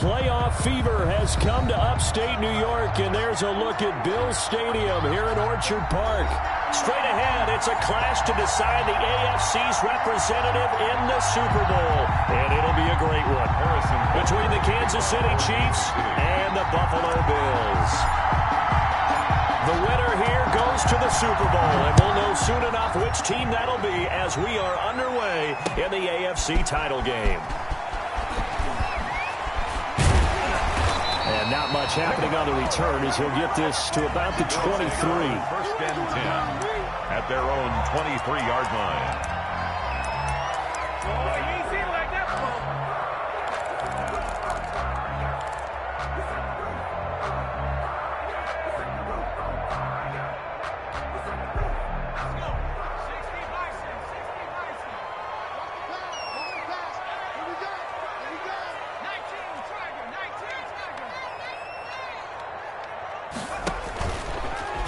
Playoff fever has come to upstate New York, and there's a look at Bills Stadium here in Orchard Park. Straight ahead, it's a clash to decide the AFC's representative in the Super Bowl, and it'll be a great one between the Kansas City Chiefs and the Buffalo Bills. The winner here goes to the Super Bowl, and we'll know soon enough which team that'll be as we are underway in the AFC title game. And not much happening on the return as he'll get this to about the 23. First and 10 at their own 23-yard line.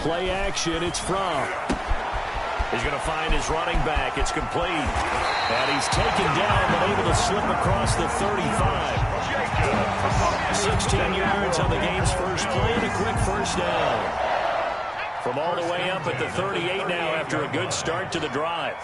Play action, it's Fromm. He's going to find his running back. It's complete. And he's taken down, but able to slip across the 35. 16 yards on the game's first play and a quick first down. From all the way up at the 38 now after a good start to the drive.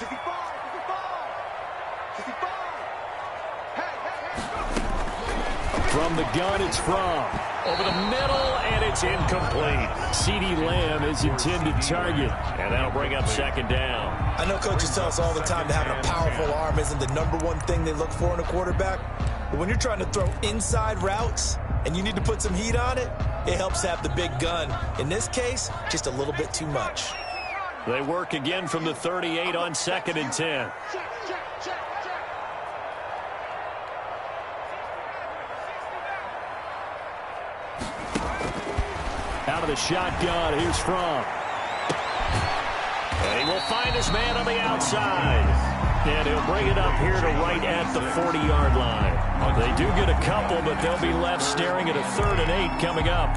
From the gun, it's Fromm. Over the middle, and it's incomplete. CeeDee Lamb is intended target, and that'll bring up second down. I know coaches tell us all the time that having a powerful arm isn't the #1 thing they look for in a quarterback. But when you're trying to throw inside routes and you need to put some heat on it, it helps to have the big gun. In this case, just a little bit too much. They work again from the 38 on 2nd and 10. Out of the shotgun, here's Fromm. And he will find his man on the outside. And he'll bring it up here to right at the 40-yard line. They do get a couple, but they'll be left staring at a 3rd and 8 coming up.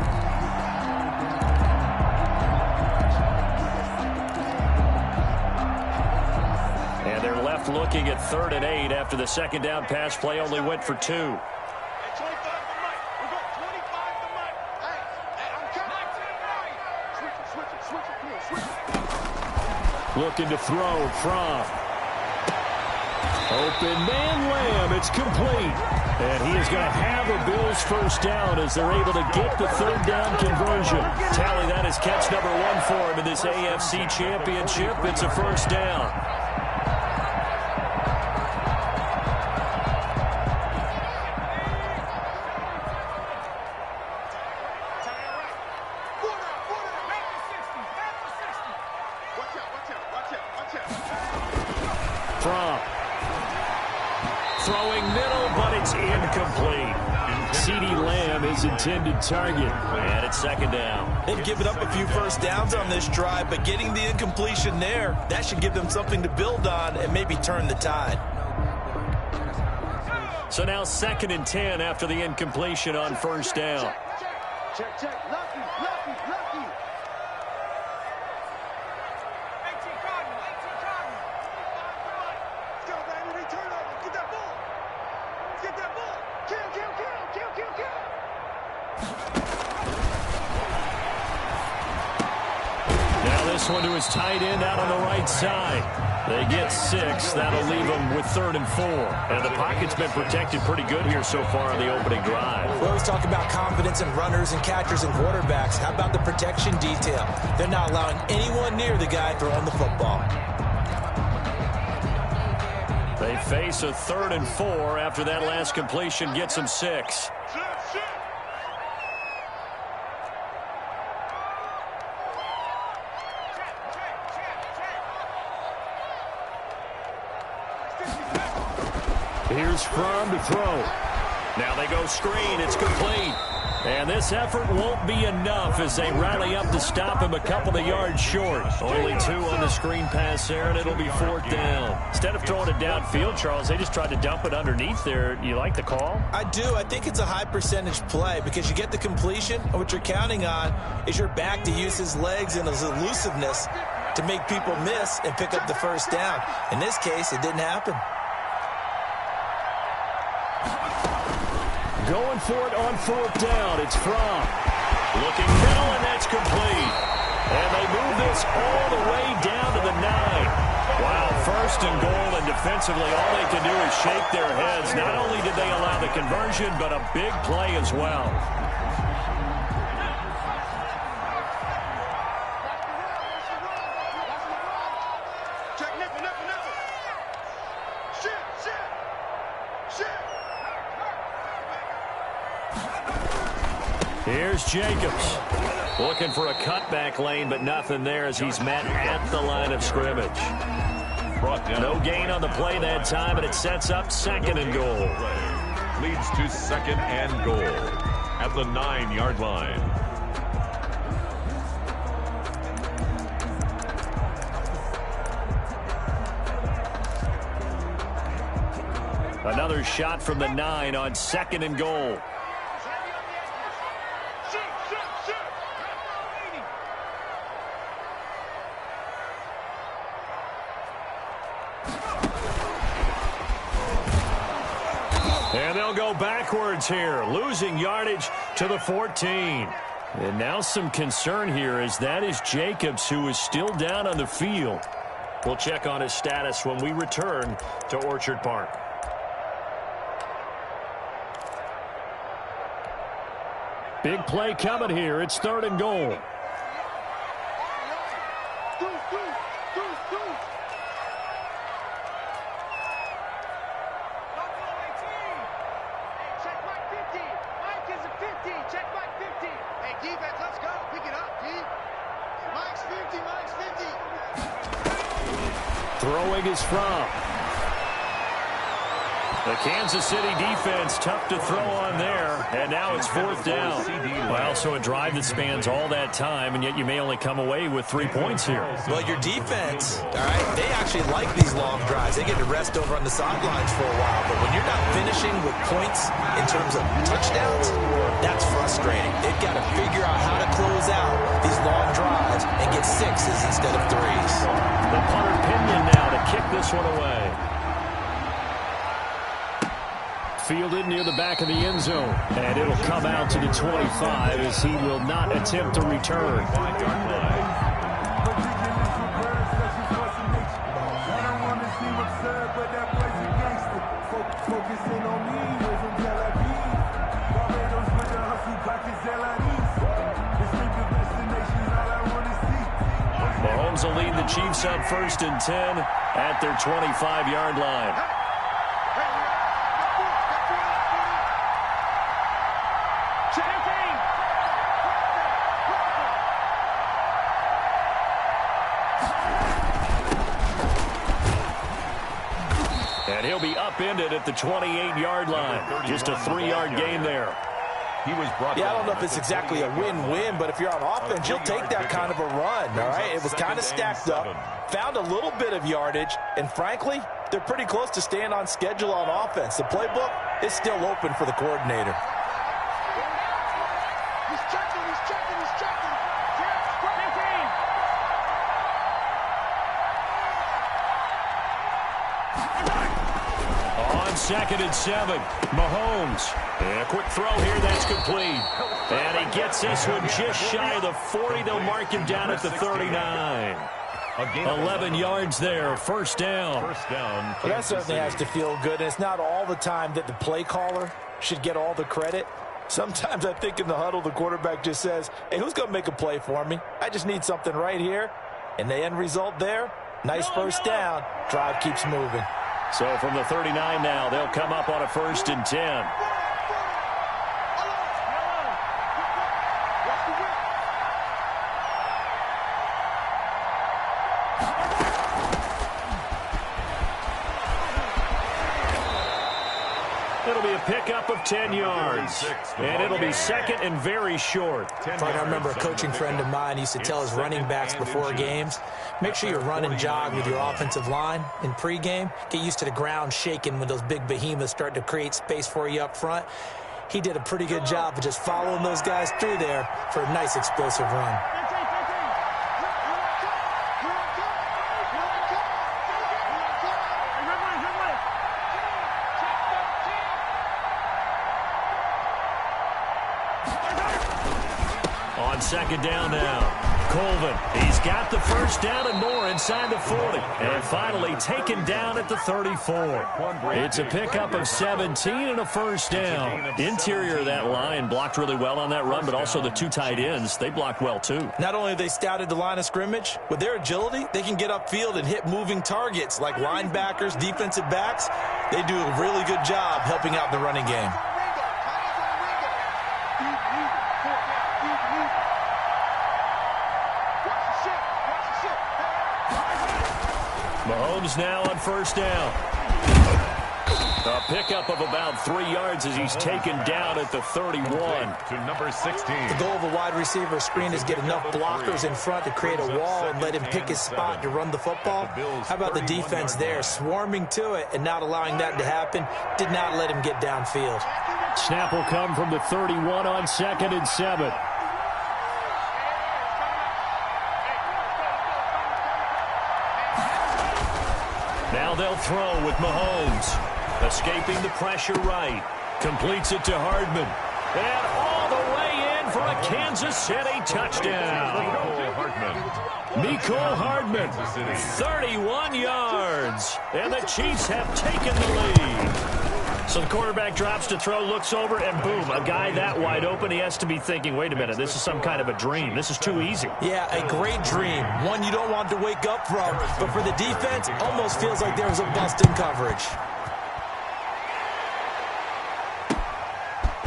And they're left looking at 3rd and 8 after the second down pass play only went for 2. Looking to throw from. Open man Lamb. It's complete. And he is going to have a Bills first down as they're able to get the 3rd down conversion. Tally, that is catch number 1 for him in this AFC Championship. It's a first down. Throwing middle, but it's incomplete. CeeDee Lamb is intended target. And it's second down. They've given up a few first downs on this drive, but getting the incompletion there, that should give them something to build on and maybe turn the tide. So now 2nd and 10 after the incompletion on first down. Check. Lucky. This one to his tight end out on the right side. They get 6. That'll leave them with 3rd and 4. And the pocket's been protected pretty good here so far on the opening drive. We always talk about confidence in runners and catchers and quarterbacks. How about the protection detail? They're not allowing anyone near the guy throwing the football. They face a 3rd and 4 after that last completion gets them 6. Here's Fromm to throw. Now they go screen. It's complete. And this effort won't be enough as they rally up to stop him a couple of yards short. Only 2 on the screen pass there, and it'll be 4th down. Instead of throwing it downfield, Charles, they just tried to dump it underneath there. You like the call? I do. I think it's a high percentage play because you get the completion, and what you're counting on is your back to use his legs and his elusiveness to make people miss and pick up the first down. In this case, it didn't happen. Going for it on 4th down. It's Fromm. Looking middle, and that's complete. And they move this all the way down to the 9. Wow, 1st and goal, and defensively all they can do is shake their heads. Not only did they allow the conversion, but a big play as well. Here's Jacobs. Looking for a cutback lane, but nothing there as he's met at the line of scrimmage. No gain on the play that time, and it sets up 2nd and goal. Leads to 2nd and goal at the 9-yard line. Another shot from the 9 on 2nd and goal. And they'll go backwards here, losing yardage to the 14. And now some concern here as that is Jacobs, who is still down on the field. We'll check on his status when we return to Orchard Park. Big play coming here. It's 3rd and goal. Throwing is Fromm. The Kansas City defense, tough to throw on there, and now it's 4th down. Well, so a drive that spans all that time, and yet you may only come away with 3 points here. Well, your defense, all right, they actually like these long drives. They get to rest over on the sidelines for a while, but when you're not finishing with points in terms of touchdowns, that's frustrating. They've got to figure out how to close out these long drives and get 6s instead of 3s. The punter Pinion now to kick this one away. Fielded near the back of the end zone. And it'll come out to the 25 as he will not attempt to return. Mahomes will lead the Chiefs up 1st and 10 at their 25-yard line. And he'll be upended at the 28-yard line. Just a 3-yard gain there. I don't know if it's exactly a win-win, but if you're on offense, you'll take that kind of a run, all right? It was kind of stacked up, found a little bit of yardage, and frankly, they're pretty close to staying on schedule on offense. The playbook is still open for the coordinator. On 2nd and 7, Mahomes. And a quick throw here, that's complete. And he gets this one just shy of the 40. They'll mark him down at the 39. 11 yards there, 1st down. Well, that certainly has to feel good. And it's not all the time that the play caller should get all the credit. Sometimes I think in the huddle, the quarterback just says, hey, who's going to make a play for me? I just need something right here. And the end result there, nice 1st down. Drive keeps moving. So from the 39 now, they'll come up on a 1st and 10. It'll be a pickup of 10 yards. And it'll be 2nd and very short. I remember a coaching friend of mine used to tell his running backs before games, make sure you run and jog with your offensive line in pregame. Get used to the ground shaking when those big behemoths start to create space for you up front. He did a pretty good job of just following those guys through there for a nice explosive run. On second down now. Colvin, he's got the first down and more inside the 40. And finally taken down at the 34. It's a pickup of 17 and a first down. Interior of that line blocked really well on that run, but also the two tight ends, they blocked well too. Not only have they scouted the line of scrimmage, with their agility, they can get upfield and hit moving targets like linebackers, defensive backs. They do a really good job helping out the running game. Mahomes now on first down. A pickup of about 3 yards as he's taken down at the 31. To number 16. The goal of a wide receiver screen is get enough blockers in front to create a wall and let him pick his spot to run the football. How about the defense there, swarming to it and not allowing that to happen? Did not let him get downfield. Snap will come from the 31 on 2nd and 7. Now they'll throw with Mahomes. Escaping the pressure right. Completes it to Hardman. And all the way in for a Kansas City touchdown. Mecole Hardman, 31 yards. And the Chiefs have taken the lead. So the quarterback drops to throw, looks over, and boom, a guy that wide open. He has to be thinking, wait a minute, this is some kind of a dream. This is too easy. Yeah, a great dream. One you don't want to wake up from. But for the defense, almost feels like there was a bust in coverage.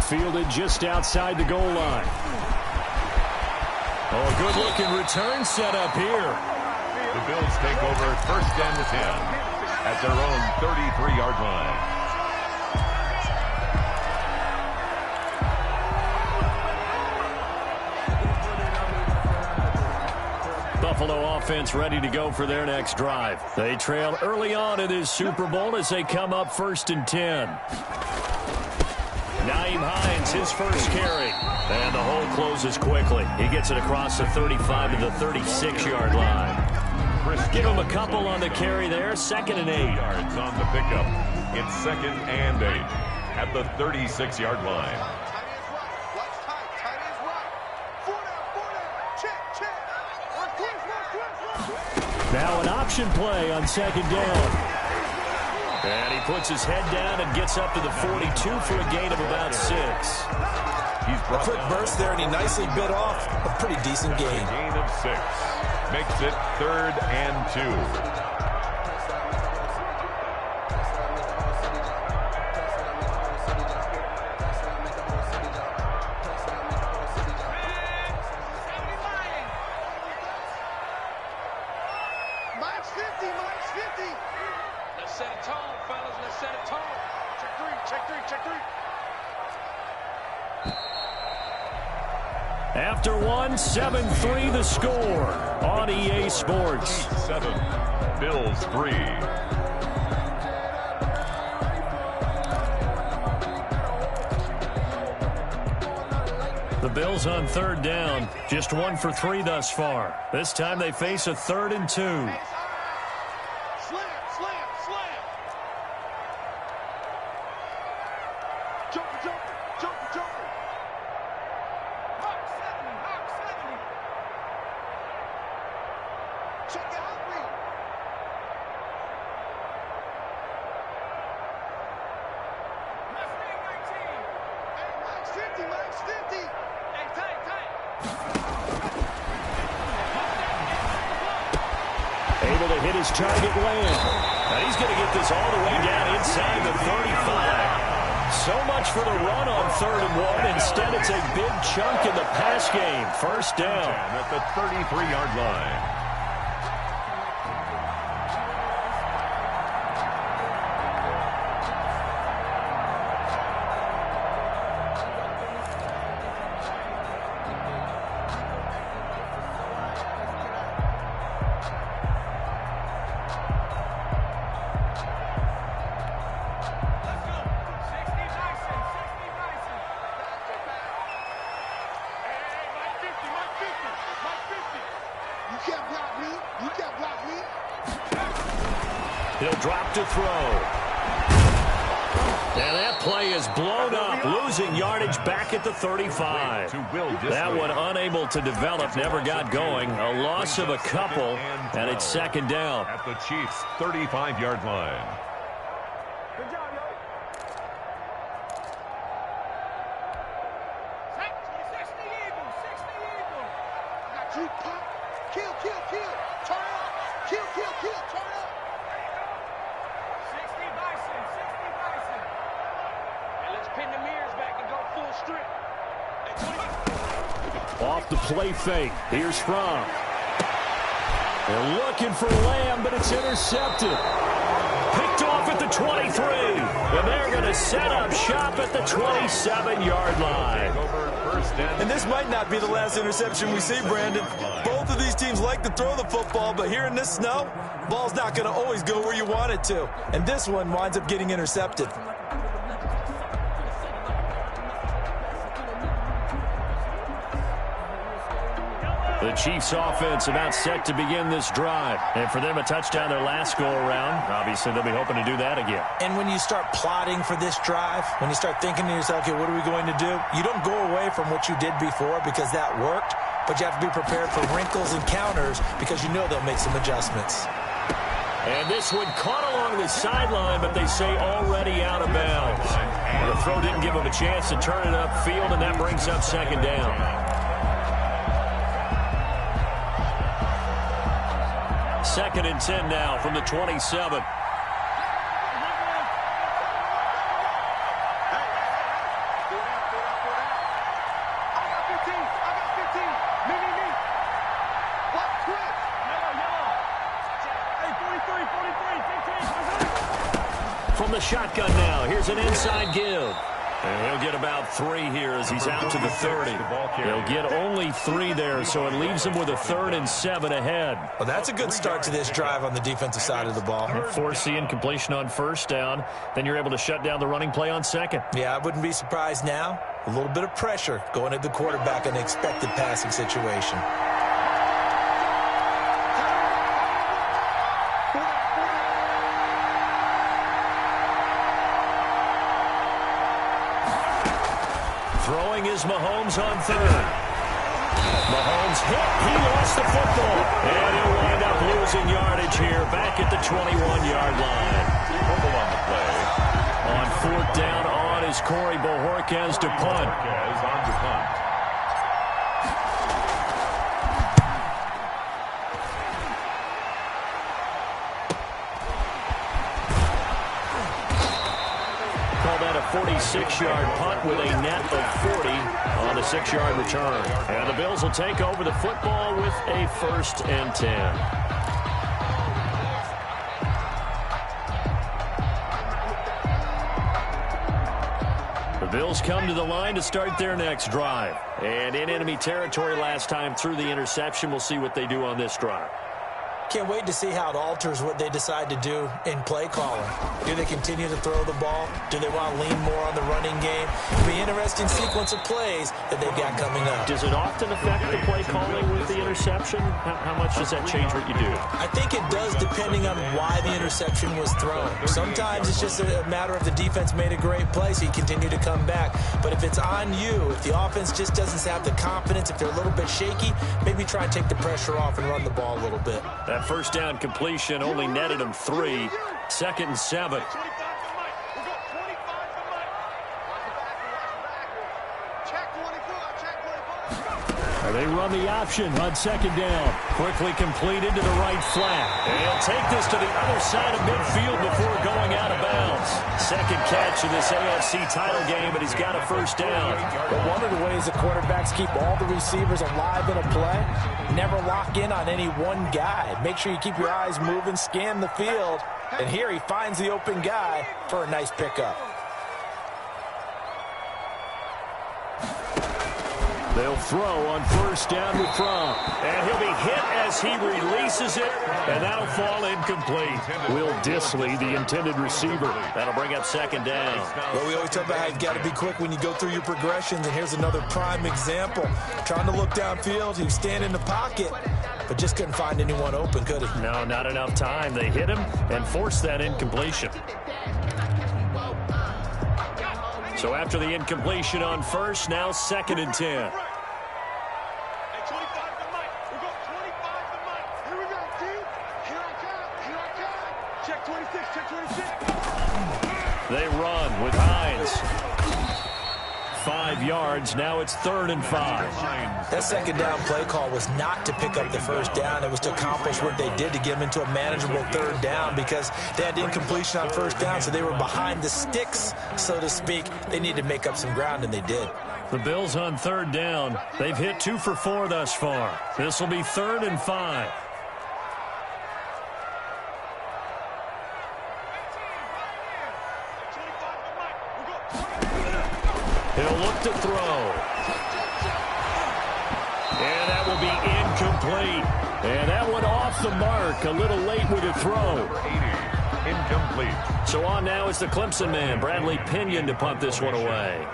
Fielded just outside the goal line. Oh, good-looking return set up here. The Bills take over first down to 10 at their own 33-yard line. Buffalo offense ready to go for their next drive. They trail early on in this Super Bowl as they come up 1st and 10. Nyheim Hines, his first carry. And the hole closes quickly. He gets it across the 35 to the 36-yard line. Give him a couple on the carry there. 2nd and 8. Yards on the pickup. It's 2nd and 8 at the 36-yard line. Now an option play on 2nd down. And he puts his head down and gets up to the 42 for a gain of about 6. A quick burst there, and he nicely bit off a pretty decent gain. Gain of 6. Makes it 3rd and 2. After 7-3 the score on EA Sports. 7, Bills 3. The Bills on 3rd down, just 1 for 3 thus far. This time they face a 3rd and 2. Able to hit his target land. Now he's going to get this all the way down inside the 35. So much for the run on 3rd and 1. Instead, it's a big chunk in the pass game. First down. At the 33-yard line. He'll drop to throw. And that play is blown up, losing yardage back at the 35. That one unable to develop, never got going. A loss of a couple, and it's second down. At the Chiefs' 35-yard line. Good job, yo. I got you. Pop. Kill. Turn up. Kill. Turn up. 60 Bison. And let's pin the mirrors back and go full strip. Off the play fake. Here's Fromm. They're looking for Lamb, but it's intercepted. Picked off at the 23. And they're going to set up shop at the 27-yard line. And this might not be the last interception we see, Brandon. Both of these teams like to throw the football, but here in this snow, ball's not going to always go where you want it to. And this one winds up getting intercepted. The Chiefs offense about set to begin this drive. And for them, a touchdown their last go-around. Obviously, they'll be hoping to do that again. And when you start plotting for this drive, when you start thinking to yourself, okay, what are we going to do? You don't go away from what you did before because that worked, but you have to be prepared for wrinkles and counters because you know they'll make some adjustments. And this one caught along the sideline, but they say already out of bounds. The throw didn't give them a chance to turn it upfield, and that brings up second down. Second and 10 now from the 27. From the shotgun now, here's an inside give. And he'll get about 3 here as he's out to the 30. He'll get only 3 there, so it leaves him with a 3rd and 7 ahead. Well, that's a good start to this drive on the defensive side of the ball. Force the incompletion on first down. Then you're able to shut down the running play on second. Yeah, I wouldn't be surprised now. A little bit of pressure going at the quarterback in an expected passing situation. Throwing is Mahomes on 3rd. Mahomes hit. He lost the football. And he'll wind up losing yardage here back at the 21-yard line. Fumble on the play. On 4th down on is Corey Bojorquez to punt. Bojorquez on to punt. Call that a 46-yard punt with a net of 40 on the 6-yard return. And the Bills will take over the football with a 1st and 10. The Bills come to the line to start their next drive. And in enemy territory last time through the interception. We'll see what they do on this drive. Can't wait to see how it alters what they decide to do in play calling. Do they continue to throw the ball? Do they want to lean more on the running game? It'll be an interesting sequence of plays that they've got coming up. Does it often affect the play calling with the interception? How much does that change what you do? I think it does depending on why the interception was thrown. Sometimes it's just a matter of the defense made a great play, so you continue to come back. But if it's on you, if the offense just doesn't have the confidence, if they're a little bit shaky, maybe try and take the pressure off and run the ball a little bit. That first down completion only netted him 3. 2nd and 7. They run the option on 2nd down. Quickly completed to the right flat. And he'll take this to the other side of midfield before going out of bounds. Second catch of this AFC title game, but he's got a 1st down. But one of the ways the quarterbacks keep all the receivers alive in a play, never lock in on any one guy. Make sure you keep your eyes moving, scan the field. And here he finds the open guy for a nice pickup. They'll throw on 1st down with Fromm. And he'll be hit as he releases it, and that'll fall incomplete. Will Disley, the intended receiver. That'll bring up 2nd down. Well, we always talk about how you've got to be quick when you go through your progressions, and here's another prime example. Trying to look downfield, he was standing in the pocket, but just couldn't find anyone open, could he? No, not enough time. They hit him and forced that incompletion. So after the incompletion on first, now 2nd and 10. They run with Hines. 5 yards. Now it's 3rd and 5. That second down play call was not to pick up the first down. It was to accomplish what they did to get them into a manageable 3rd down because they had incompletion on first down, so they were behind the sticks, so to speak. They needed to make up some ground, and they did. The Bills on 3rd down. They've hit 2 for 4 thus far. This will be 3rd and 5. He'll look to throw. And that will be incomplete. And that one off the mark. A little late with a throw. Incomplete. So on now is the Clemson man, Bradley Pinion, to punt this one away.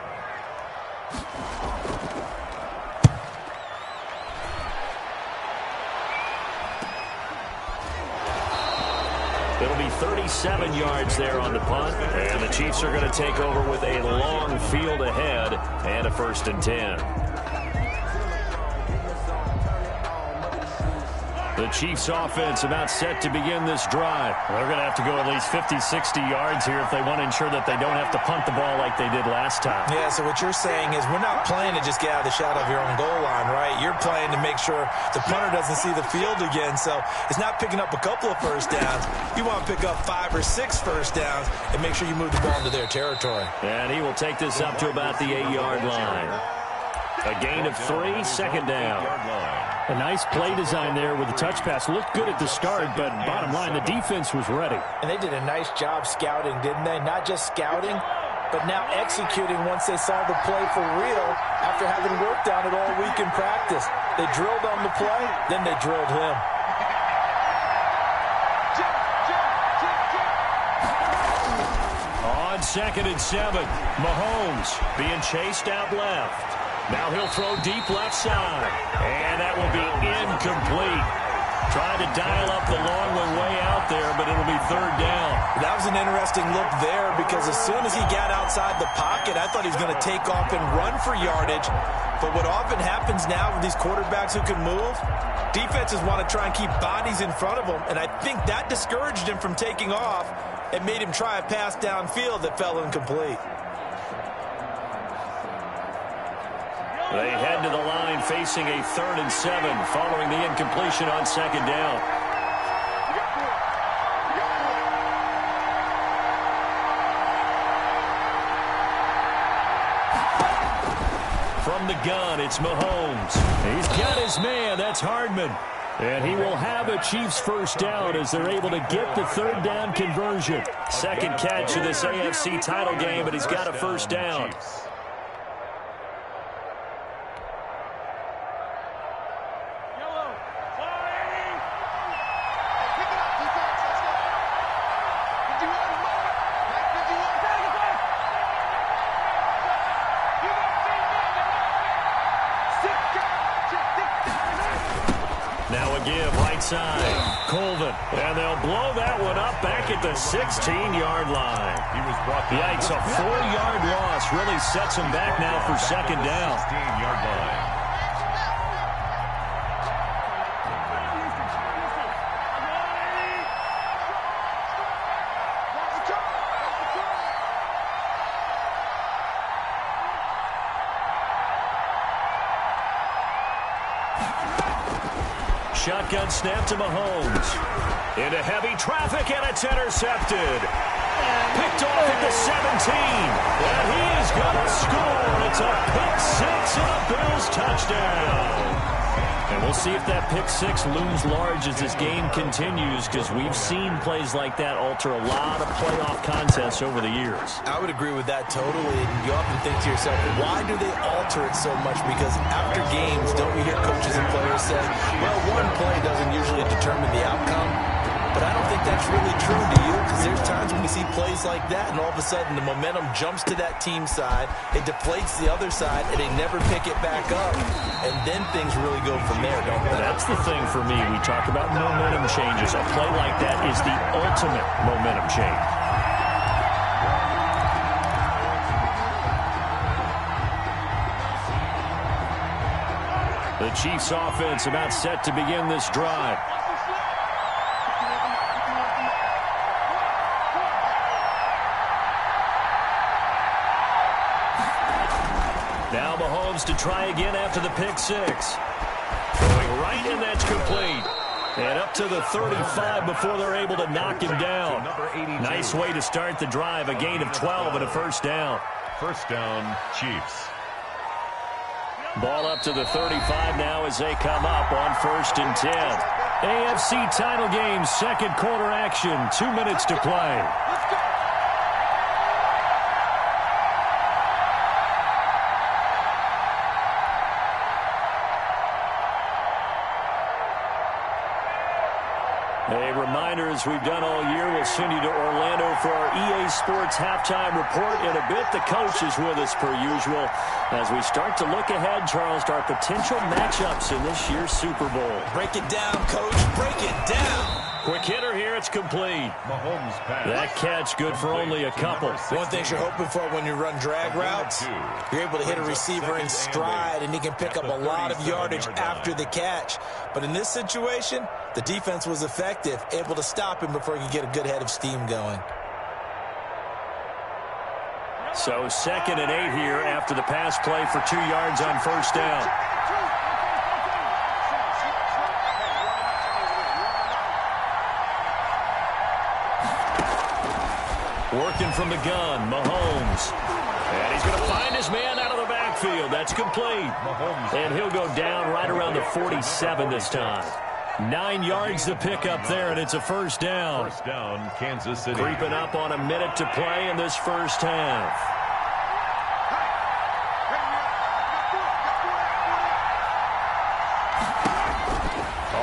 It'll be 37 yards there on the punt, and the Chiefs are going to take over with a long field ahead and a 1st and 10. The Chiefs offense about set to begin this drive. They're going to have to go at least 50, 60 yards here if they want to ensure that they don't have to punt the ball like they did last time. Yeah, so what you're saying is we're not playing to just get out of the shadow of your own goal line, right? You're playing to make sure the punter doesn't see the field again. So it's not picking up a couple of first downs. You want to pick up 5 or 6 first downs and make sure you move the ball into their territory. And he will take this up to about the 8-yard line. A gain of 3, 2nd down. A nice play design there with the touch pass. Looked good at the start, but bottom line, the defense was ready. And they did a nice job scouting, didn't they? Not just scouting, but now executing once they saw the play for real after having worked on it all week in practice. They drilled on the play, then they drilled him. On 2nd and 7, Mahomes being chased out left. Now he'll throw deep left side, and that will be incomplete. Trying to dial up the long way out there, but it'll be 3rd down. That was an interesting look there because as soon as he got outside the pocket, I thought he was going to take off and run for yardage. But what often happens now with these quarterbacks who can move, defenses want to try and keep bodies in front of them, and I think that discouraged him from taking off and made him try a pass downfield that fell incomplete. They head to the line facing a 3rd and 7 following the incompletion on 2nd down. From the gun, it's Mahomes. He's got his man. That's Hardman. And he will have a Chiefs 1st down as they're able to get the 3rd down conversion. 2nd catch of this AFC title game, but he's got a 1st down. Side, Colvin, and they'll blow that one up back at the 16-yard line. Yikes, a 4-yard loss really sets him back now for 2nd down. 16-yard line. Shotgun snap to Mahomes. Into heavy traffic, and it's intercepted. Picked off at the 17. And he is going to score. It's a pick 6 and a Bills touchdown. And we'll see if that pick 6 looms large as this game continues, because we've seen plays like that alter a lot of playoff contests over the years. I would agree with that totally. And you often think to yourself, why do they alter it so much? Because after games, don't we hear coaches and players say, well, one play doesn't usually determine the outcome. But I don't think that's really true, do you? Because there's times when we see plays like that, and all of a sudden the momentum jumps to that team side, it deflates the other side, and they never pick it back up. And then things really go from there, don't they? That's the thing for me. We talk about momentum changes. A play like that is the ultimate momentum change. The Chiefs offense about set to begin this drive. Now Mahomes to try again after the pick six. Going right, and that's complete. And up to the 35 before they're able to knock him down. Nice way to start the drive. A gain of 12 and a first down. First down, Chiefs. Ball up to the 35 now as they come up on 1st and 10. AFC title game, second quarter action. 2 minutes to play. A reminder, as we've done all year, we'll send you to Orlando for our EA Sports halftime report in a bit. The coach is with us per usual as we start to look ahead, Charles, to our potential matchups in this year's Super Bowl. Break it down, Coach. Break it down. Quick hitter here. It's complete. Mahomes pass. That catch good for only a couple. One thing you're hoping for when you run drag routes, you're able to hit a receiver in stride, and he can pick up a lot of yardage after the catch. But in this situation, the defense was effective, able to stop him before he could get a good head of steam going. So 2nd and 8 here after the pass play for 2 yards on 1st down. Working from the gun, Mahomes. And he's going to find his man out of the backfield. That's complete. And he'll go down right around the 47 this time. 9 yards to pick up there, and it's a first down. First down, Kansas City. Creeping up on a minute to play in this first half.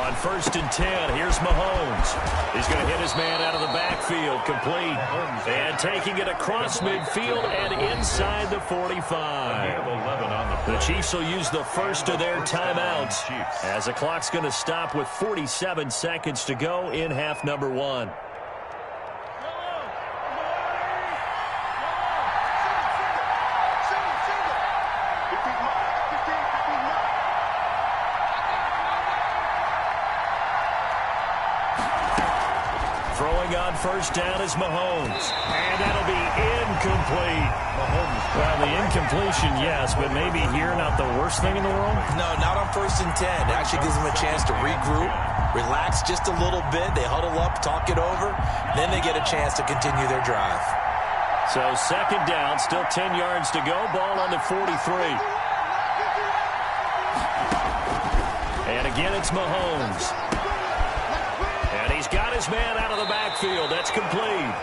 On 1st and 10, here's Mahomes. He's going to hit his man out of the backfield, complete. And taking it across midfield and inside the 45. The Chiefs will use the first of their timeouts as the clock's going to stop with 47 seconds to go in half number 1. Throwing on first down is Mahomes. And that'll be incomplete. Well, the incompletion, yes, but maybe here not the worst thing in the world? No, not on 1st and 10. It actually gives them a chance to regroup, relax just a little bit. They huddle up, talk it over. Then they get a chance to continue their drive. So 2nd down, still 10 yards to go. Ball on the 43. And again, it's Mahomes. And he's got his man out of the backfield. That's complete.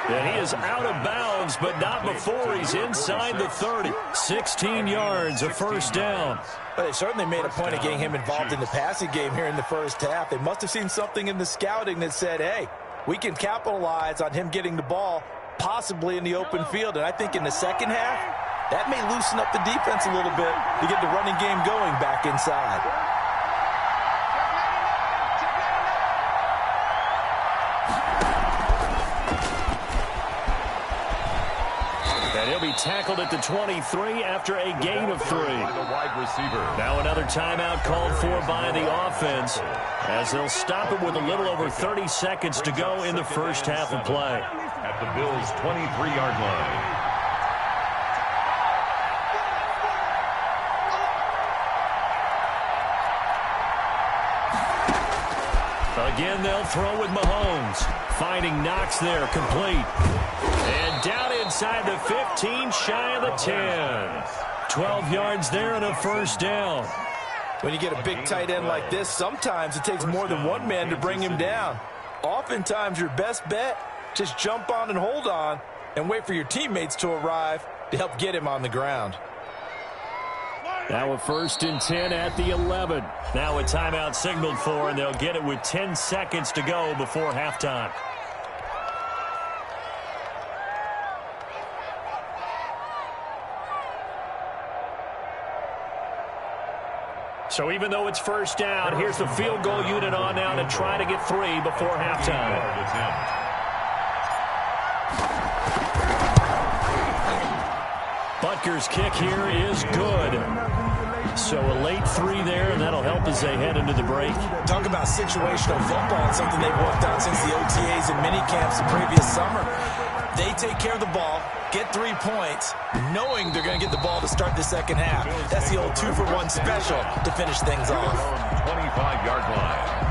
And he is out of bounds, but not before he's inside the 30. 16 yards, a first down. But they certainly made a point of getting him involved in the passing game here in the first half. They must have seen something in the scouting that said, hey, we can capitalize on him getting the ball possibly in the open field. And I think in the second half, that may loosen up the defense a little bit to get the running game going back inside. And he'll be tackled at the 23 after a gain of 3. Now another timeout called for by the offense as they'll stop it with a little over 30 seconds to go in the first half of play. At the Bills' 23-yard line. Again, they'll throw with Mahomes. Finding Knox there, complete. And down inside the 15, shy of the 10. 12 yards there and a first down. When you get a big tight end like this, sometimes it takes more than one man to bring him down. Oftentimes, your best bet, just jump on and hold on and wait for your teammates to arrive to help get him on the ground. Now a 1st and 10 at the 11. Now a timeout signaled for, and they'll get it with 10 seconds to go before halftime. So even though it's first down, here's the field goal unit on now to try to get 3 before halftime. Butker's kick here is good. So a late 3 there, and that'll help as they head into the break. Talk about situational football. It's something they've worked on since the OTAs and mini camps the previous summer. They take care of the ball, get 3 points, knowing they're going to get the ball to start the second half. That's the old 2-for-1 special to finish things off. 25-yard line.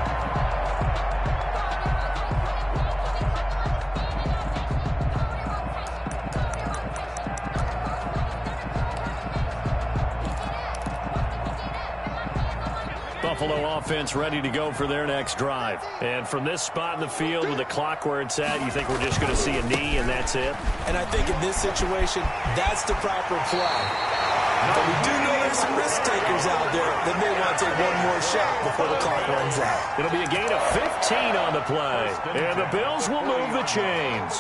Buffalo offense ready to go for their next drive. And from this spot in the field with the clock where it's at, you think we're just going to see a knee and that's it? And I think in this situation, that's the proper play. But we do know there's some risk takers out there that may want to take one more shot before the clock runs out. It'll be a gain of 15 on the play. And the Bills will move the chains.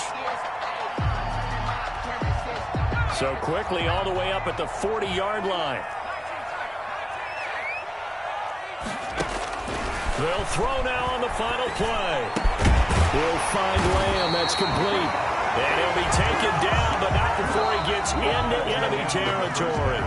So quickly all the way up at the 40-yard line. They'll throw now on the final play. He'll find Lamb. That's complete. And he'll be taken down, but not before he gets into enemy territory.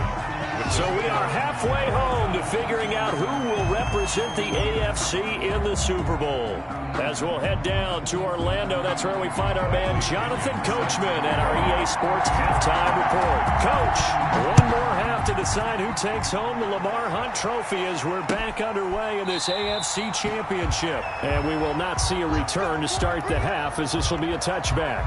So we are halfway home to figuring out who will represent the AFC in the Super Bowl. As we'll head down to Orlando, that's where we find our man Jonathan Coachman at our EA Sports Halftime Report. Coach, one more half to decide who takes home the Lamar Hunt Trophy as we're back underway in this AFC Championship. And we will not see a return to start the half as this will be a touchback.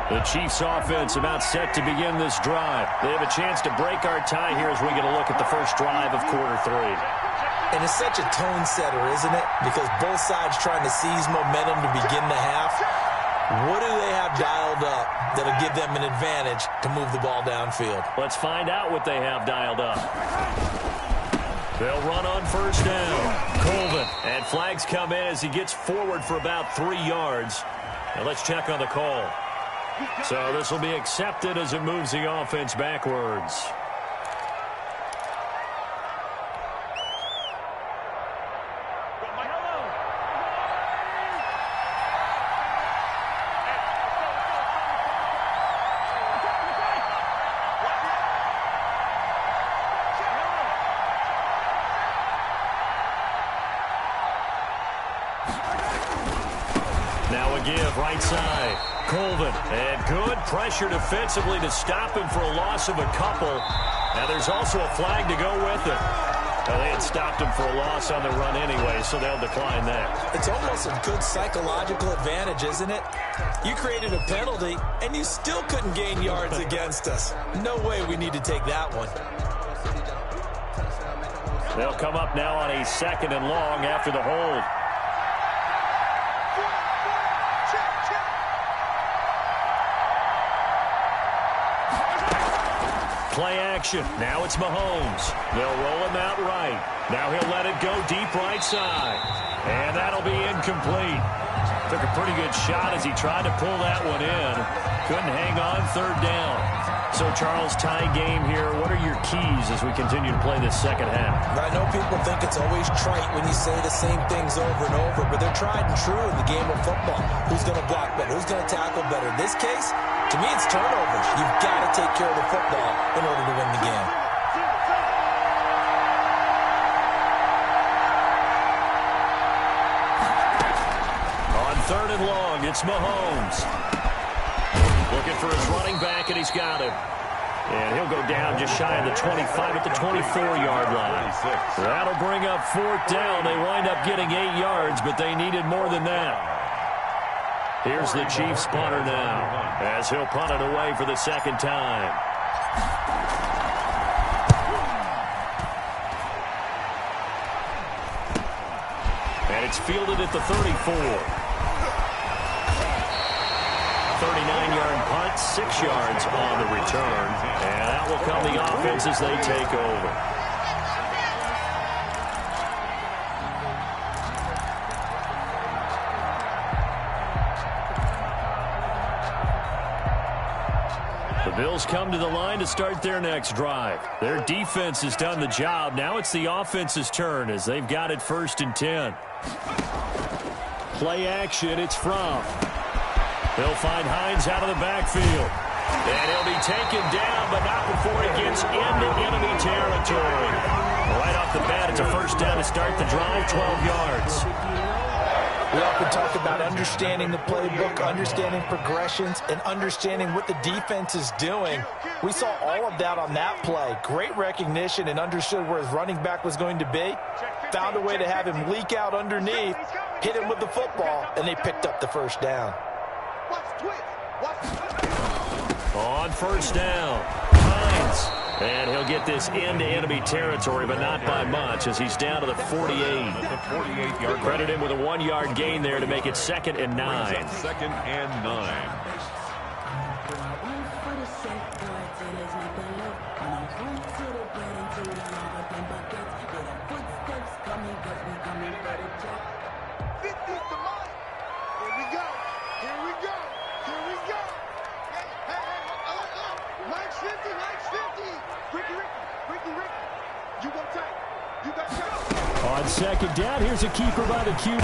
The Chiefs offense about set to begin this drive. They have a chance to break our tie here as we get a look at the first drive of quarter 3. And it's such a tone setter, isn't it? Because both sides trying to seize momentum to begin the half. What do they have dialed up that'll give them an advantage to move the ball downfield? Let's find out what they have dialed up. They'll run on first down. Colvin. And flags come in as he gets forward for about 3 yards. Now let's check on the call. So this will be accepted as it moves the offense backwards. Now a give right side. Colvin, and good pressure defensively to stop him for a loss of a couple. Now there's also a flag to go with it. Now they had stopped him for a loss on the run anyway, so they'll decline that. It's almost a good psychological advantage, isn't it? You created a penalty, and you still couldn't gain yards against us. No way we need to take that one. They'll come up now on a 2nd and long after the hold. Play action. Now it's Mahomes. They'll roll him out right. Now he'll let it go deep right side. And that'll be incomplete. Took a pretty good shot as he tried to pull that one in. Couldn't hang on 3rd down. So, Charles, tie game here. What are your keys as we continue to play this second half? I know people think it's always trite when you say the same things over and over, but they're tried and true in the game of football. Who's going to block better? Who's going to tackle better? In this case, to me, it's turnovers. You've got to take care of the football in order to win the game. On 3rd and long, it's Mahomes. Looking for his running back, and he's got him. And he'll go down just shy of the 25 at the 24-yard line. That'll bring up 4th down. They wind up getting 8 yards, but they needed more than that. Here's the Chiefs punter now, as he'll punt it away for the 2nd time. And it's fielded at the 34. 39-yard punt, 6 yards on the return. And that will come the offense as they take over. The Bills come to the line to start their next drive. Their defense has done the job. Now it's the offense's turn as they've got it 1st and 10. Play action, it's From. They'll find Hines out of the backfield. And he'll be taken down, but not before he gets into enemy territory. Right off the bat, it's a first down to start the drive, 12 yards. We often talk about understanding the playbook, understanding progressions, and understanding what the defense is doing. We saw all of that on that play. Great recognition and understood where his running back was going to be. Found a way to have him leak out underneath, hit him with the football, and they picked up the first down. On first down, Hines. And he'll get this into enemy territory, but not by much, as he's down to the 48. Credit him with a 1-yard gain there to make it 2nd and 9. 2nd and 9. On second down, here's a keeper by the QB.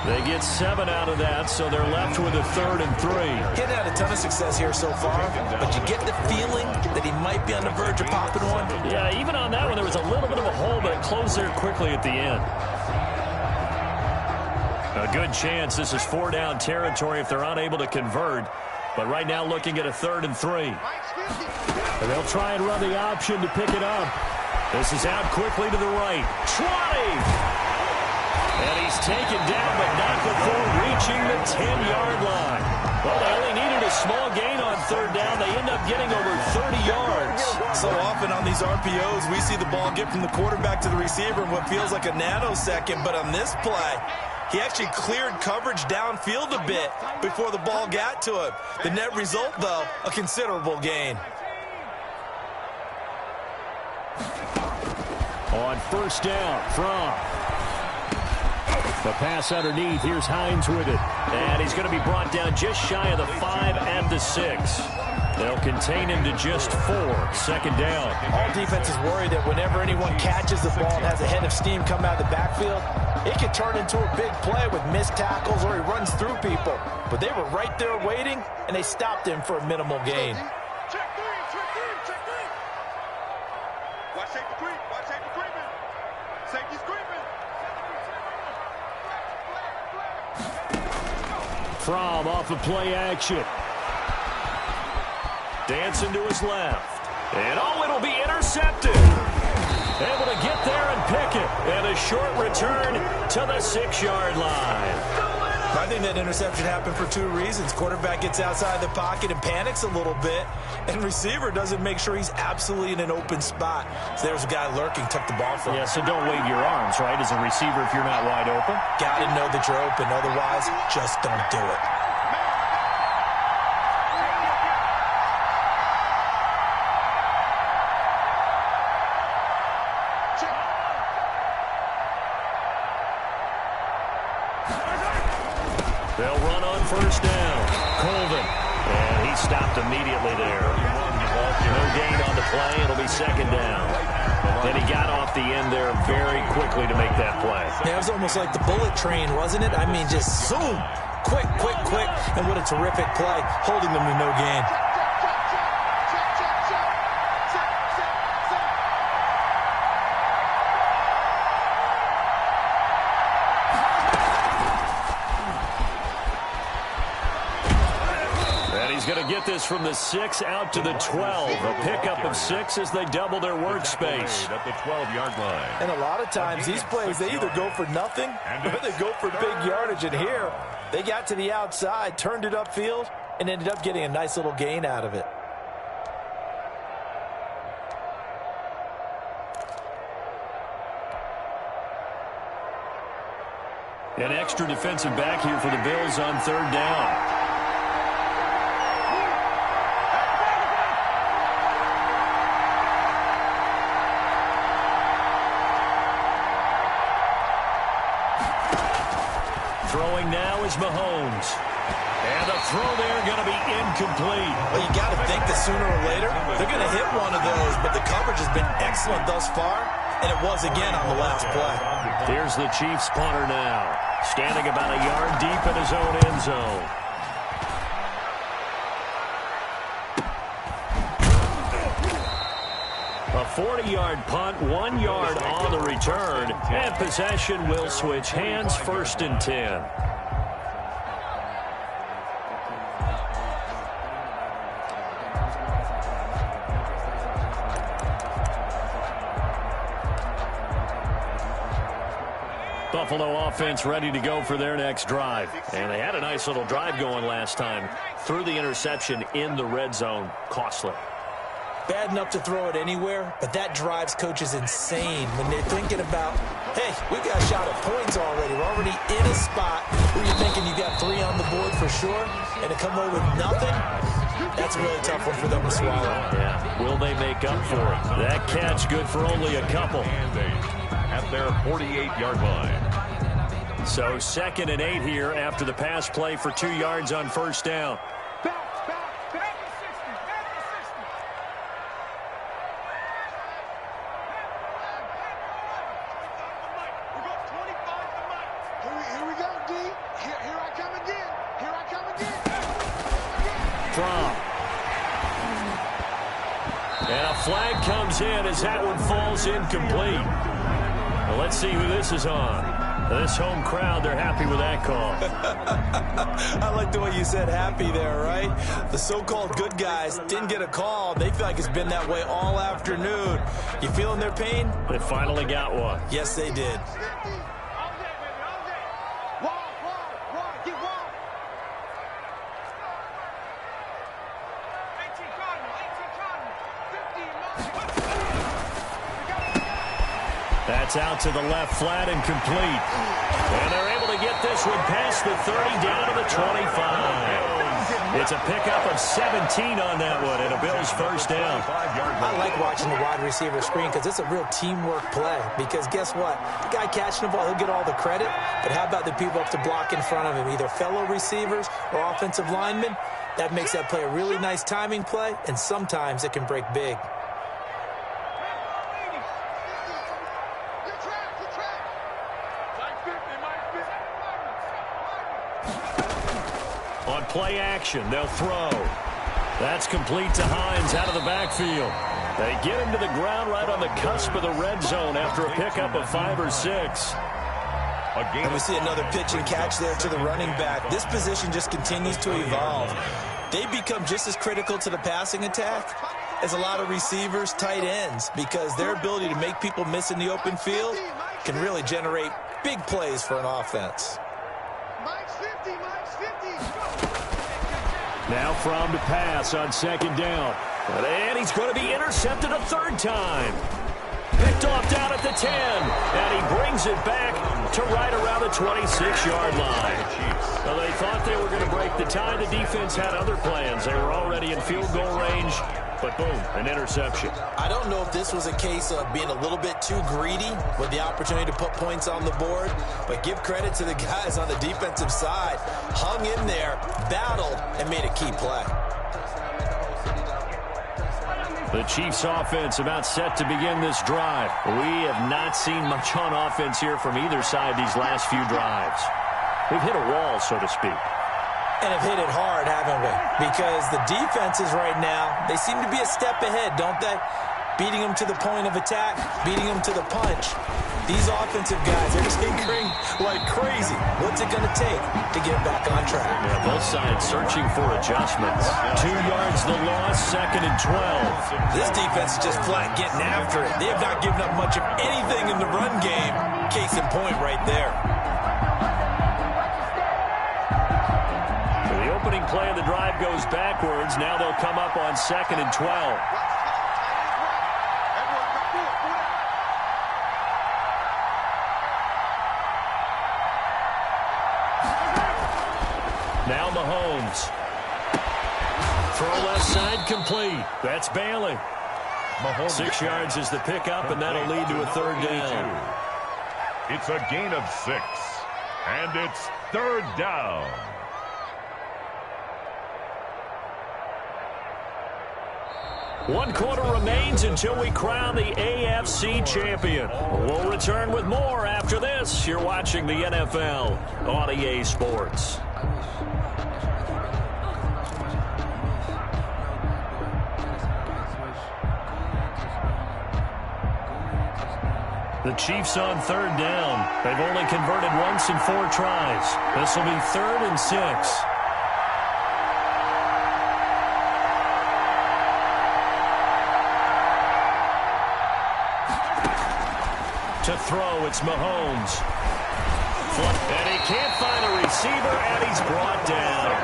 They get 7 out of that, so they're left with a 3rd and 3. He hadn't had a ton of success here so far, but you get the feeling that he might be on the verge of popping one. Yeah, even on that one, there was a little bit of a hole, but it closed there quickly at the end. A good chance this is 4-down territory if they're unable to convert. But right now looking at a 3rd and 3. And they'll try and run the option to pick it up. This is out quickly to the right. 20! And he's taken down, but not before reaching the 10-yard line. Well, they only needed a small gain on 3rd down. They end up getting over 30 yards. So often on these RPOs, we see the ball get from the quarterback to the receiver in what feels like a nanosecond. But on this play, he actually cleared coverage downfield a bit before the ball got to him. The net result, though, a considerable gain. On first down, From. The pass underneath. Here's Hines with it. And he's going to be brought down just shy of the 5 at the 6. They'll contain him to just 4. 2nd down. All defenses worry that whenever anyone catches the ball and has a head of steam come out of the backfield, it can turn into a big play with missed tackles or he runs through people. But they were right there waiting, and they stopped him for a minimal gain. Check three. Watch safety creep. Watch safety creeping. Safety's creeping. From off of play action. Dancing to his left. And it'll be intercepted. Able to get there and pick it. And a short return to the 6-yard line. I think that interception happened for 2 reasons. Quarterback gets outside the pocket and panics a little bit, and receiver doesn't make sure he's absolutely in an open spot. So there's a guy lurking, took the ball from him. Yeah, so don't wave your arms, right, as a receiver if you're not wide open. Got to know that you're open. Otherwise, just don't do it. They'll run on first down. Colvin. And he stopped immediately there. No gain on the play. It'll be 2nd down. And he got off the end there very quickly to make that play. Yeah, it was almost like the bullet train, wasn't it? I mean, just zoom. Quick. And what a terrific play, holding them to no gain. Going to get this from the 6 out to the 12. A pickup of 6 as they double their workspace. At the 12-yard line. And a lot of times, these plays, they either go for nothing or they go for big yardage. And here, they got to the outside, turned it upfield, and ended up getting a nice little gain out of it. An extra defensive back here for the Bills on 3rd down. Throwing now is Mahomes. And the throw there going to be incomplete. Well, you got to think that sooner or later they're going to hit one of those, but the coverage has been excellent thus far. and it was again on the last play. Here's the Chiefs punter now, standing about a yard deep in his own end zone. A 40-yard punt, 1 yard on the return, and possession will switch hands, 1st and 10. Buffalo offense ready to go for their next drive. And they had a nice little drive going last time. Threw the interception in the red zone. Costly. Bad enough to throw it anywhere, but that drives coaches insane when they're thinking about, hey, we got a shot at points already. We're already in a spot where you're thinking you got 3 on the board for sure, and to come away with nothing, that's a really tough one for them to swallow. Yeah. Will they make up for it? That catch good for only a couple. At their 48-yard line. So 2nd and 8 here after the pass play for 2 yards on 1st down. And a flag comes in as that one falls incomplete. Well, let's see who this is on. This home crowd, they're happy with that call. I like the way you said happy there, right? The so-called good guys didn't get a call. They feel like it's been that way all afternoon. You feeling their pain? They finally got one. Yes, they did. That's out to the left, flat and complete. And they're able to get this one past the 30, down to the 25. It's a pickup of 17 on that one, and a Bills 1st down. I like watching the wide receiver screen because it's a real teamwork play. Because guess what? The guy catching the ball, he'll get all the credit. But how about the people up to block in front of him, either fellow receivers or offensive linemen? That makes that play a really nice timing play, and sometimes it can break big. On play action, they'll throw. That's complete to Hines out of the backfield. They get him to the ground right on the cusp of the red zone after a pickup of 5 or 6. And we see another pitch and catch there to the running back. This position just continues to evolve. They become just as critical to the passing attack as a lot of receivers, tight ends, because their ability to make people miss in the open field can really generate big plays for an offense. Now from to pass on 2nd down. And he's going to be intercepted a 3rd time. Picked off down at the 10. And he brings it back to right around the 26-yard line. Well, they thought they were going to break the tie. The defense had other plans. They were already in field goal range. But boom, an interception. I don't know if this was a case of being a little bit too greedy with the opportunity to put points on the board, but give credit to the guys on the defensive side. Hung in there, battled, and made a key play. The Chiefs offense about set to begin this drive. We have not seen much on offense here from either side these last few drives. We've hit a wall, so to speak. And have hit it hard, haven't we? Because the defenses right now, they seem to be a step ahead, don't they? Beating them to the point of attack, beating them to the punch. These offensive guys are tinkering like crazy. What's it going to take to get back on track? Yeah, both sides searching for adjustments. 2 yards the loss, 2nd and 12. This defense is just flat getting after it. They have not given up much of anything in the run game. Case in point right there. The opening play of the drive goes backwards. Now they'll come up on 2nd and 12. Now Mahomes. Throw left side complete. That's Bailey. Mahomes 6 yards is the pickup, and that'll lead to a 3rd down. It's a gain of 6, and it's 3rd down. 1 quarter remains until we crown the AFC champion. We'll return with more after this. You're watching the NFL on EA Sports. The Chiefs on 3rd down. They've only converted once in 4 tries. This will be 3rd and 6. To throw, it's Mahomes. And he can't find a receiver, and he's brought down.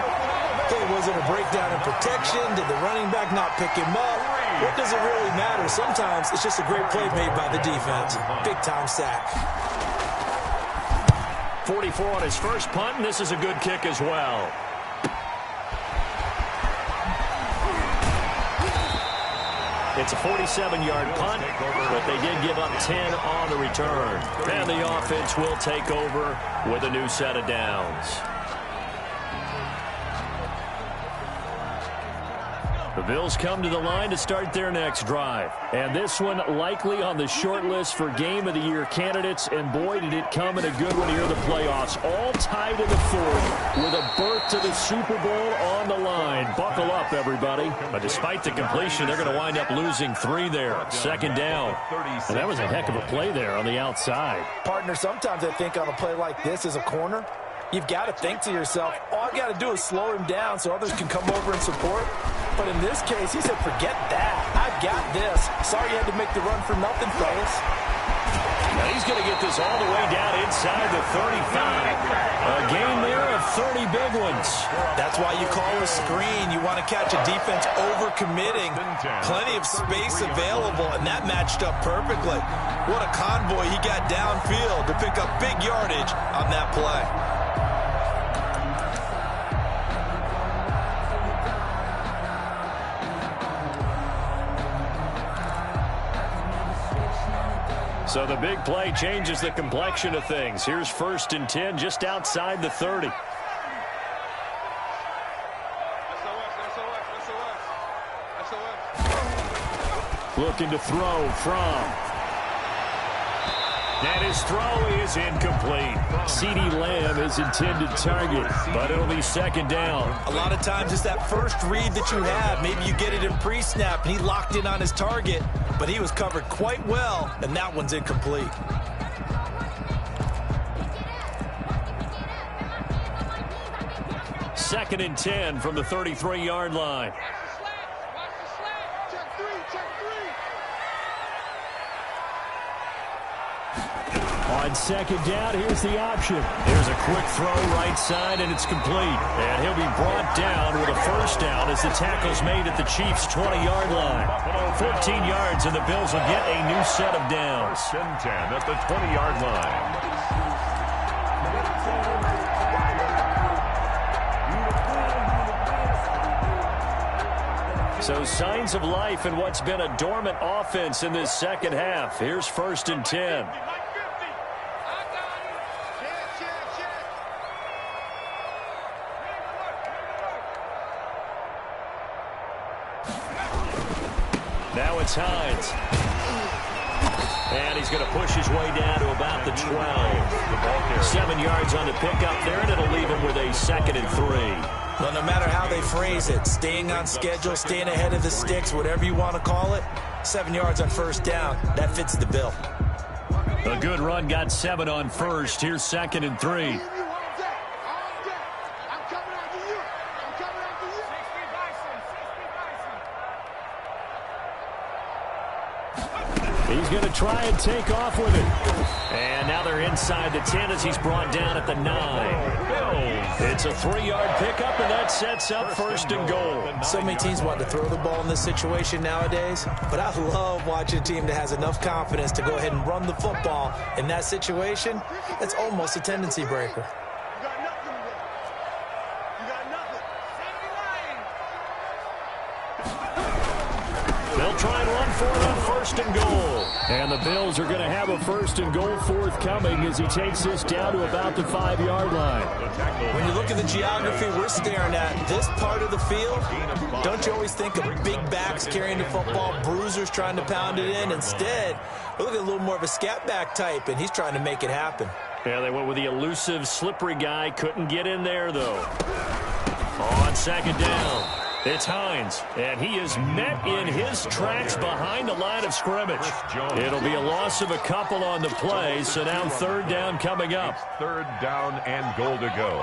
Okay, was it a breakdown in protection? Did the running back not pick him up? What does it really matter? Sometimes it's just a great play made by the defense. Big-time sack. 44 on his first punt, and this is a good kick as well. It's a 47-yard punt, but they did give up 10 on the return. And the offense will take over with a new set of downs. The Bills come to the line to start their next drive. And this one likely on the short list for Game of the Year candidates. And boy, did it come in a good one here in the playoffs. All tied in the 4th with a berth to the Super Bowl on the line. Buckle up, everybody. But despite the completion, they're going to wind up losing 3 there. 2nd down. And that was a heck of a play there on the outside. Partner, sometimes I think on a play like this as a corner, you've got to think to yourself, all I got to do is slow him down so others can come over and support. But in this case, he said, forget that. I've got this. Sorry you had to make the run for nothing, fellas. Now he's going to get this all the way down inside the 35. A game there of 30 big ones. That's why you call a screen. You want to catch a defense overcommitting. Plenty of space available, and that matched up perfectly. What a convoy he got downfield to pick up big yardage on that play. So the big play changes the complexion of things. Here's 1st and 10 just outside the 30. Looking to throw from. And his throw is incomplete. CeeDee Lamb is intended target, but it'll be 2nd down. A lot of times it's that first read that you have. Maybe you get it in pre-snap, and he locked in on his target, but he was covered quite well, and that one's incomplete. Second and 10 from the 33-yard line. On 2nd down, here's the option. There's a quick throw right side, and it's complete. And he'll be brought down with a 1st down as the tackle's made at the Chiefs' 20-yard line. 14 yards, and the Bills will get a new set of downs. 1st and 10 at the 20-yard line. So signs of life in what's been a dormant offense in this 2nd half. Here's 1st and 10. Now it's Hines. And he's going to push his way down to about the 12. 7 yards on the pickup there, and it'll leave him with a 2nd and 3. Well, no matter how they phrase it, staying on schedule, staying ahead of the sticks, whatever you want to call it, 7 yards on 1st down, that fits the bill. A good run got 7 on 1st. Here's 2nd and 3. He's going to try and take off with it. And now they're inside the 10 as he's brought down at the 9. It's a 3-yard pickup, and that sets up 1st and goal. So many teams want to throw the ball in this situation nowadays, but I love watching a team that has enough confidence to go ahead and run the football. In that situation, that's almost a tendency breaker. They'll try and run for it on 1st first and goal. And the Bills are going to have a first and goal forthcoming as he takes this down to about the 5-yard line. When you look at the geography we're staring at, this part of the field, don't you always think of big backs carrying the football, bruisers trying to pound it in? Instead, we're looking at a little more of a scat back type, and he's trying to make it happen. Yeah, they went with the elusive, slippery guy. Couldn't get in there, though. On second down, it's Hines, and he is met in his tracks behind the line of scrimmage. It'll be a loss of a couple on the play, so now third down coming up. It's third down and goal to go.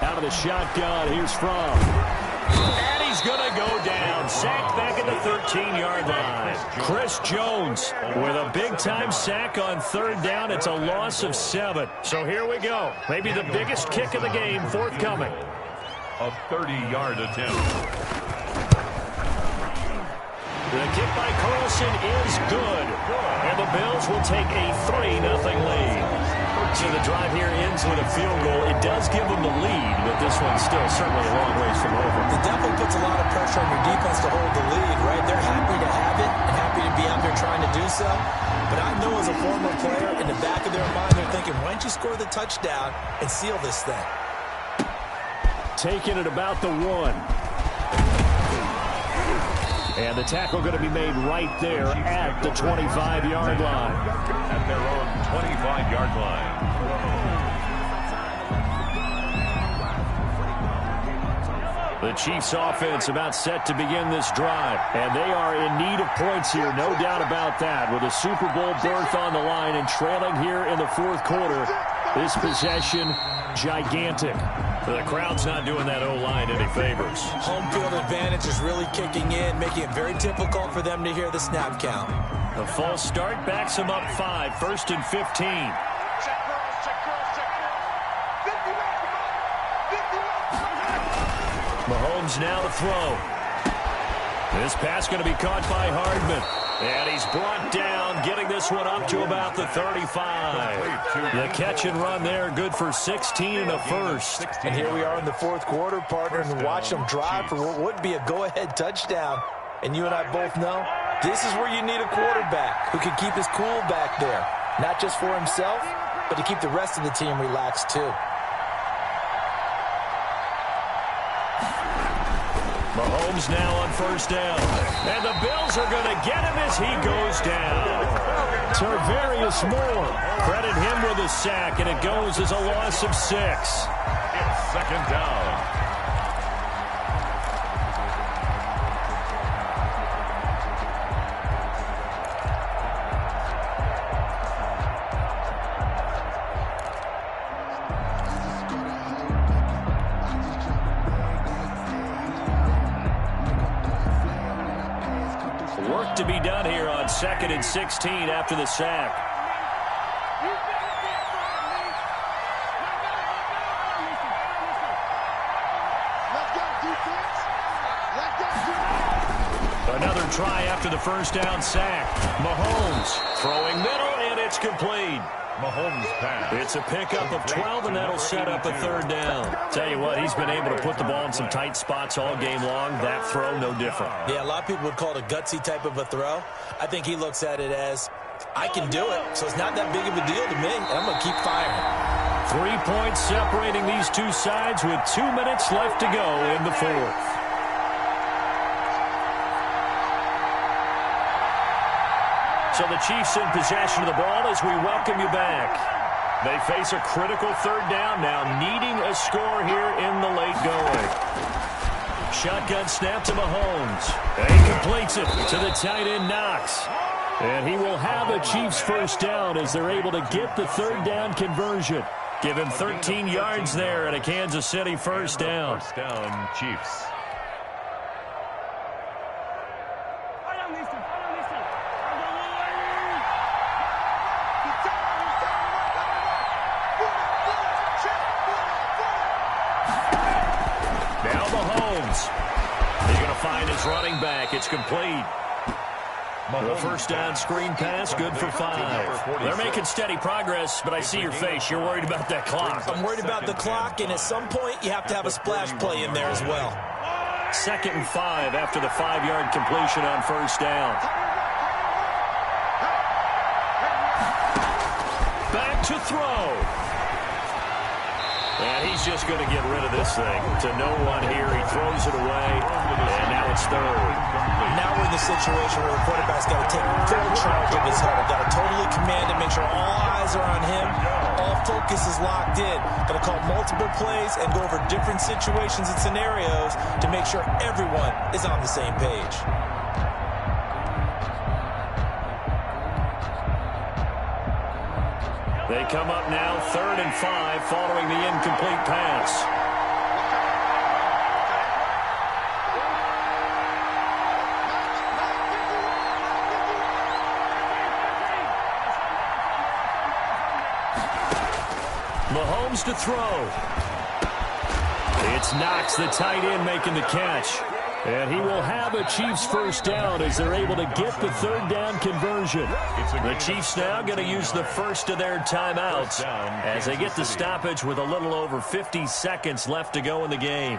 Out of the shotgun, here's Fromm. And he's going to go down. Sacked back at the 13-yard line. Chris Jones with a big-time sack on third down. It's a loss of 7. So here we go. Maybe the biggest kick of the game forthcoming. A 30-yard attempt. The kick by Carlson is good. And the Bills will take a 3-0 lead. So the drive here ends with a field goal. It does give them the lead, but this one's still certainly a long ways from over. It definitely puts a lot of pressure on your defense to hold the lead, right? They're happy to have it and happy to be out there trying to do so. But I know as a former player, in the back of their mind, they're thinking, why don't you score the touchdown and seal this thing? Taking it about the 1. And the tackle going to be made right there at the 25-yard line. At their own 25-yard line. The Chiefs offense about set to begin this drive. And they are in need of points here, no doubt about that. With a Super Bowl berth on the line and trailing here in the fourth quarter. This possession, gigantic. The crowd's not doing that O-line any favors. Home field advantage is really kicking in, making it very difficult for them to hear the snap count. The false start backs them up 5, first and 15. Mahomes now to throw. This pass going to be caught by Hardman. And he's brought down, getting this one up to about the 35. The catch and run there, good for 16 and a first. And here we are in the fourth quarter, partner, and watch them drive for what would be a go-ahead touchdown. And you and I both know this is where you need a quarterback who can keep his cool back there. Not just for himself, but to keep the rest of the team relaxed too. Mahomes now on first down. And the Bills are going to get him as he goes down. Tarvarius Moore, credit him with a sack, and it goes as a loss of 6. It's second down. Work to be done here on 2nd and 16 after the sack. Another try after the first down sack. Mahomes throwing middle, and it's complete. Mahomes pass. It's a pickup of 12, and that'll set up a third down. Tell you what, he's been able to put the ball in some tight spots all game long. That throw, no different. Yeah, a lot of people would call it a gutsy type of a throw. I think he looks at it as, I can do it, so it's not that big of a deal to me, and I'm going to keep firing. 3 points separating these two sides with 2 minutes left to go in the fourth. So the Chiefs in possession of the ball as we welcome you back. They face a critical third down now, needing a score here in the late going. Shotgun snap to Mahomes. And he completes it to the tight end, Knox. And he will have a Chiefs first down as they're able to get the third down conversion. Give him 13 yards there and a Kansas City first down. First down, Chiefs. Now Mahomes. He's going to find his running back. It's complete. The first down screen pass, good for 5. They're making steady progress, but I see your face. You're worried about that clock. I'm worried about the clock, and at some point, you have to have a splash play in there as well. 2nd and 5 after the 5-yard completion on first down. Back to throw. And he's just going to get rid of this thing. To no one here. He throws it away, and now it's 3rd. Now we're in the situation where the quarterback's got to take full charge of his huddle. Got to totally command it, make sure all eyes are on him. All focus is locked in. Got to call multiple plays and go over different situations and scenarios to make sure everyone is on the same page. They come up now 3rd and 5 following the incomplete pass. Mahomes to throw. It's Knox, the tight end, making the catch. And he will have a Chiefs first down as they're able to get the 3rd down conversion. The Chiefs now going to use the first of their timeouts as they get the stoppage with a little over 50 seconds left to go in the game.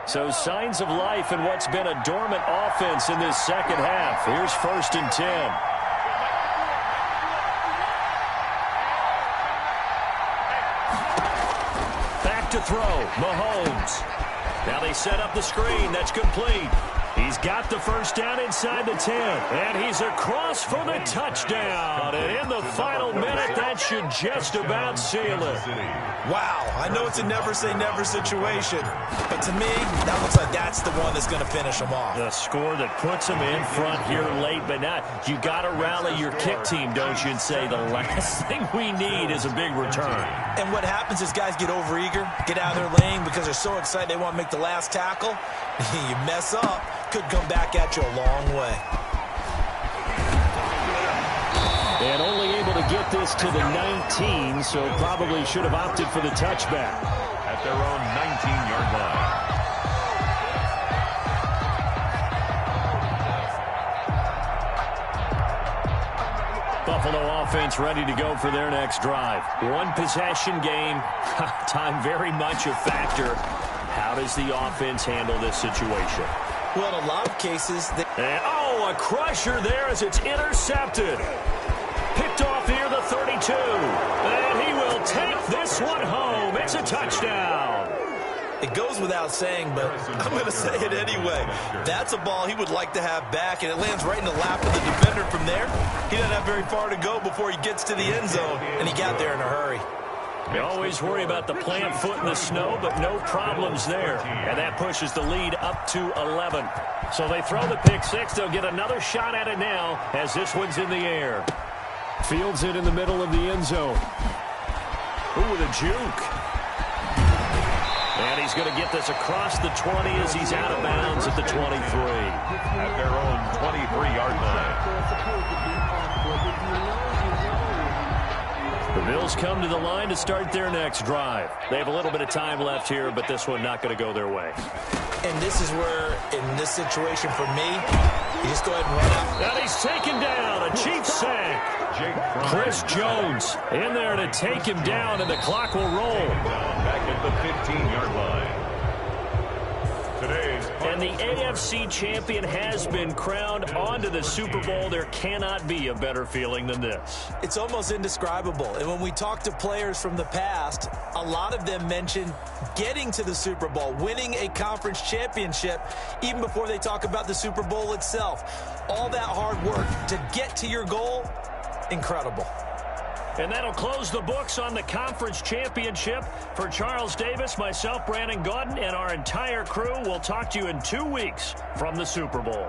So signs of life in what's been a dormant offense in this second half. Here's 1st and 10. To throw, Mahomes. Now they set up the screen. That's complete. He's got the first down inside the 10. And he's across for the touchdown. And in the final minute, that should just about seal it. Wow, I know it's a never-say-never situation, but to me, that looks like that's the one that's going to finish them off. The score that puts them in front here late, but now you got to rally your kick team, don't you, and say the last thing we need is a big return. And what happens is guys get overeager, get out of their lane because they're so excited they want to make the last tackle. You mess up, could come back at you a long way. And only able to get this to the 19, so probably should have opted for the touchback. At their own 19-yard line. Buffalo offense ready to go for their next drive. One possession game. Time very much a factor. How does the offense handle this situation? Well, in a lot of cases... a crusher there as it's intercepted. Picked off near the 32. And he will take this one home. It's a touchdown. It goes without saying, but I'm going to say it anyway. That's a ball he would like to have back, and it lands right in the lap of the defender from there. He doesn't have very far to go before he gets to the end zone, and he got there in a hurry. You always worry about the plant foot in the snow, but no problems there. And that pushes the lead up to 11. So they throw the pick six. They'll get another shot at it now as this one's in the air. Fields it in the middle of the end zone. Ooh, the juke. And he's going to get this across the 20 as he's out of bounds at the 23. At their own 23-yard line. The Bills come to the line to start their next drive. They have a little bit of time left here, but this one not going to go their way. And this is where, in this situation for me, you just go ahead and run out. And he's taken down. A Chiefs sack. Chris Jones in there to take him down, and the clock will roll. Back at the 15-yard line. And the AFC champion has been crowned onto the Super Bowl. There cannot be a better feeling than this. It's almost indescribable. And when we talk to players from the past, a lot of them mention getting to the Super Bowl, winning a conference championship, even before they talk about the Super Bowl itself. All that hard work to get to your goal, incredible. And that'll close the books on the conference championship. For Charles Davis, myself, Brandon Gaudin, and our entire crew, we'll talk to you in 2 weeks from the Super Bowl.